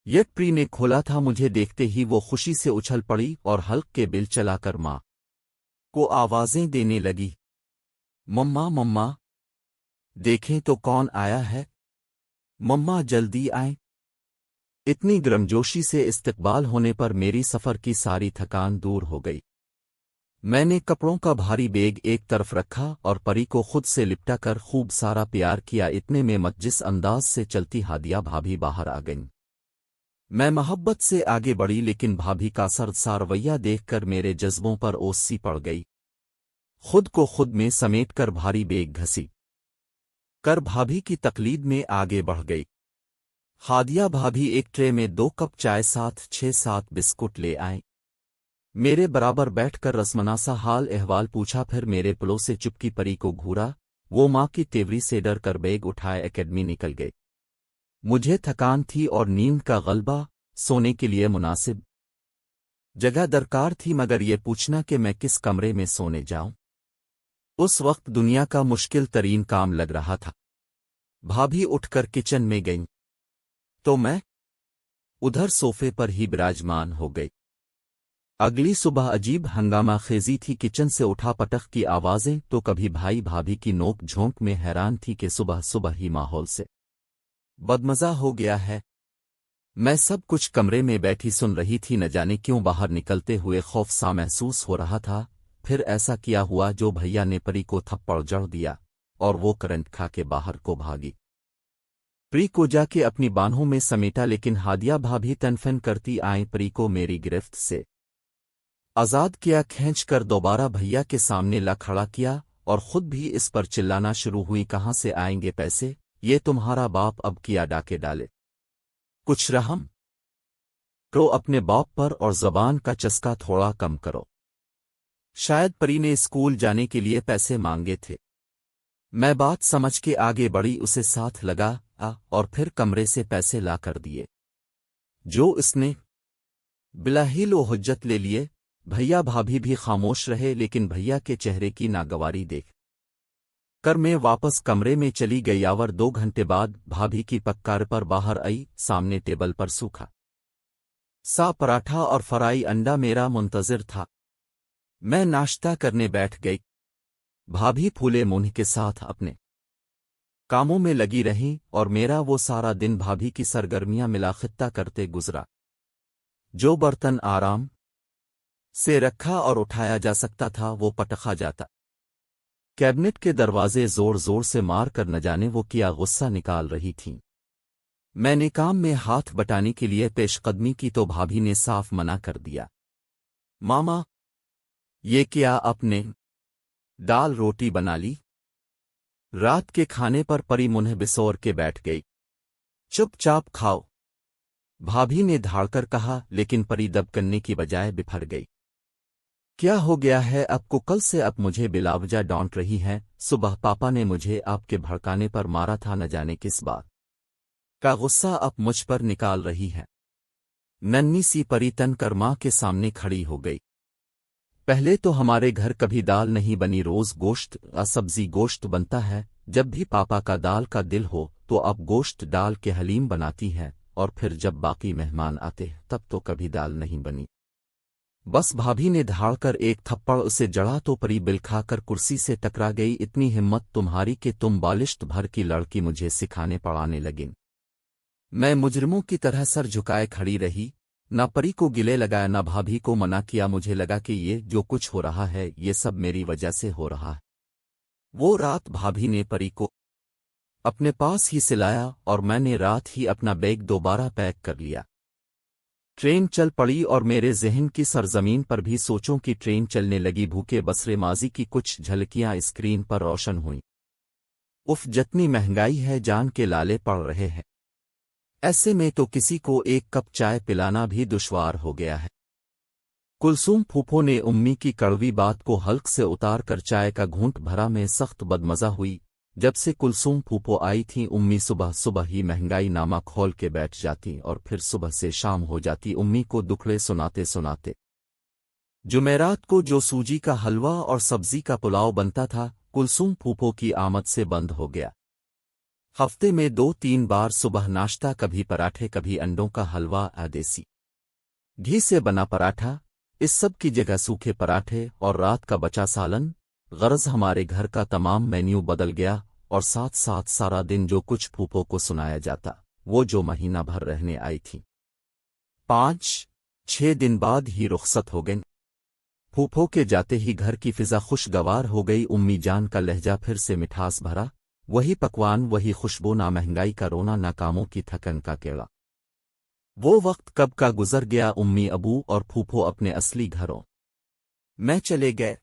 यकप्री ने खोला था। मुझे देखते ही वो खुशी से उछल पड़ी और हल्क के बिल चलाकर माँ को आवाजें देने लगी। मम्मा मम्मा, देखें तो कौन आया है, मम्मा जल्दी आएं। इतनी गर्मजोशी से इस्तकबाल होने पर मेरी सफ़र की सारी थकान दूर हो गई। मैंने कपड़ों का भारी बैग एक तरफ रखा और परी को खुद से लिपटा कर खूब सारा प्यार किया। इतने में मत अंदाज से चलती हादिया भाभी बाहर आ गईं। मैं मोहब्बत से आगे बढ़ी, लेकिन भाभी का सर्द सा रवैया देखकर मेरे जज्बों पर ओस सी पड़ गई। खुद को खुद में समेट कर भारी बैग घसी कर भाभी की तकलीद में आगे बढ़ गई। हादिया भाभी एक ट्रे में 2 कप चाय साथ 6-7 बिस्कुट ले आए। मेरे बराबर बैठकर रसमनासा हाल अहवाल पूछा, फिर मेरे पुलों से चुपकी परी को घूरा। वो माँ की तेवरी से डर कर बैग उठाए एकेडमी निकल गए। मुझे थकान थी और नींद का गलबा, सोने के लिए मुनासिब जगह दरकार थी, मगर ये पूछना कि मैं किस कमरे में सोने जाऊं, उस वक्त दुनिया का मुश्किल तरीन काम लग रहा था। भाभी उठकर किचन में गईं तो मैं उधर सोफे पर ही विराजमान हो गई। अगली सुबह अजीब हंगामा खेजी थी। किचन से उठा पटक की आवाजें तो कभी भाई भाभी की नोक झोंक में हैरान थी कि सुबह सुबह ही माहौल से बदमजा हो गया है। मैं सब कुछ कमरे में बैठी सुन रही थी। न जाने क्यों बाहर निकलते हुए खौफ सा महसूस हो रहा था। फिर ऐसा किया हुआ जो भैया ने परी को थप्पड़ जड़ दिया और वो करंट खा के बाहर को भागी। परी को जाके अपनी बाहों में समेटा, लेकिन हादिया भाभी तनफन करती आईं। परी को मेरी गिरफ्त से आजाद किया, खींच कर दोबारा भैया के सामने ला खड़ा किया और खुद भी इस पर चिल्लाना शुरू हुई, कहाँ से आएंगे पैसे, ये तुम्हारा बाप अब किया डाके डाले, कुछ रहम करो अपने बाप पर और जबान का चस्का थोड़ा कम करो। शायद परी ने स्कूल जाने के लिए पैसे मांगे थे। मैं बात समझ के आगे बढ़ी, उसे साथ लगा और फिर कमरे से पैसे ला कर दिए जो इसने बिलाहिलो हुज्जत ले लिए। भैया भाभी भी खामोश रहे, लेकिन भैया के चेहरे की नागवारी देख कर मैं वापस कमरे में चली गई। आवर 2 घंटे बाद भाभी की पक्कार पर बाहर आई। सामने टेबल पर सूखा सा पराठा और फ्राई अंडा मेरा मुंतजिर था। मैं नाश्ता करने बैठ गई। भाभी फूले मुंह के साथ अपने कामों में लगी रहीं और मेरा वो सारा दिन भाभी की सरगर्मियां मिलाखित्ता करते गुजरा। जो बर्तन आराम से रखा और उठाया जा सकता था वो पटखा जाता। कैबिनेट के दरवाजे जोर जोर से मार कर न जाने वो क्या गुस्सा निकाल रही थीं। मैंने काम में हाथ बटाने के लिए पेशकदमी की तो भाभी ने साफ मना कर दिया। मामा, ये क्या आपने दाल रोटी बना ली? रात के खाने पर परी मुंह बिसोर के बैठ गई। चुपचाप खाओ, भाभी ने धाड़कर कहा, लेकिन परी दब करने की बजाय बिफर गई। क्या हो गया है आपको? कल से अब मुझे बिलावजा डांट रही हैं। सुबह पापा ने मुझे आपके भड़काने पर मारा था, न जाने किस बात का गुस्सा अब मुझ पर निकाल रही है। नन्ही सी परी तन कर मां के सामने खड़ी हो गई। पहले तो हमारे घर कभी दाल नहीं बनी, रोज गोश्त सब्जी गोश्त बनता है। जब भी पापा का दाल का दिल हो तो अब गोश्त डाल के हलीम बनाती है, और फिर जब बाकी मेहमान आते तब तो कभी दाल नहीं बनी। बस भाभी ने धाड़कर एक थप्पड़ उसे जड़ा तो परी बिल खाकर कुर्सी से टकरा गई। इतनी हिम्मत तुम्हारी कि तुम बालिश्त भर की लड़की मुझे सिखाने पढ़ाने लगिन। मैं मुजरिमों की तरह सर झुकाए खड़ी रही, न परी को गिले लगाया न भाभी को मना किया। मुझे लगा कि ये जो कुछ हो रहा है ये सब मेरी वजह से हो रहा है। वो रात भाभी ने परी को अपने पास ही सिलाया और मैंने रात ही अपना बैग दोबारा पैक कर लिया। ट्रेन चल पड़ी और मेरे ज़हन की सरजमीन पर भी सोचों की ट्रेन चलने लगी। भूखे बसरे माजी की कुछ झलकियां स्क्रीन पर रोशन हुईं। उफ, जितनी महंगाई है जान के लाले पड़ रहे हैं। ऐसे में तो किसी को एक कप चाय पिलाना भी दुश्वार हो गया है। कुलसूम फूफो ने उम्मी की कड़वी बात को हल्क से उतार कर चाय का घूंट भरा। में सख्त बदमजा हुई। जब से कुलसूम फूफो आई थी उम्मी सुबह सुबह ही महंगाई नामा खोल के बैठ जाती और फिर सुबह से शाम हो जाती उम्मी को दुखड़े सुनाते सुनाते। जुमेरात को जो सूजी का हलवा और सब्जी का पुलाव बनता था कुलसूम फूफो की आमद से बंद हो गया। ہفتے میں 2-3 بار صبح ناشتہ، کبھی پراٹھے کبھی انڈوں کا حلوہ دیسی گھی سے بنا پراٹھا، اس سب کی جگہ سوکھے پراٹھے اور رات کا بچا سالن۔ غرض ہمارے گھر کا تمام مینیو بدل گیا، اور ساتھ ساتھ سارا دن جو کچھ پھوپھو کو سنایا جاتا، وہ جو مہینہ بھر رہنے آئی تھی 5-6 دن بعد ہی رخصت ہو گئیں۔ پھوپھو کے جاتے ہی گھر کی فضا خوشگوار ہو گئی۔ امی جان کا لہجہ پھر سے مٹھاس بھرا، وہی پکوان وہی خوشبو، نہ مہنگائی کا رونا نہ کاموں کی تھکن کا کیڑا۔ وہ وقت کب کا گزر گیا۔ امی ابو اور پھوپھو اپنے اصلی گھروں میں چلے گئے۔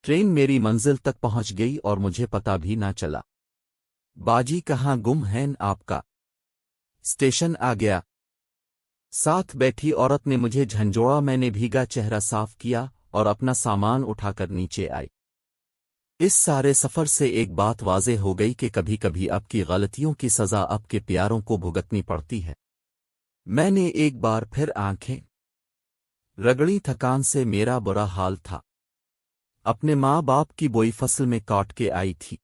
ٹرین میری منزل تک پہنچ گئی اور مجھے پتہ بھی نہ چلا۔ باجی کہاں گم ہیں آپ کا؟ اسٹیشن آ گیا۔ ساتھ بیٹھی عورت نے مجھے جھنجھوڑا، میں نے بھیگا چہرہ صاف کیا اور اپنا سامان اٹھا کر نیچے آئی۔ اس سارے سفر سے ایک بات واضح ہو گئی کہ کبھی کبھی آپ کی غلطیوں کی سزا آپ کے پیاروں کو بھگتنی پڑتی ہے۔ میں نے ایک بار پھر آنکھیں رگڑی، تھکان سے میرا برا حال تھا۔ اپنے ماں باپ کی بوئی فصل میں کاٹ کے آئی تھی۔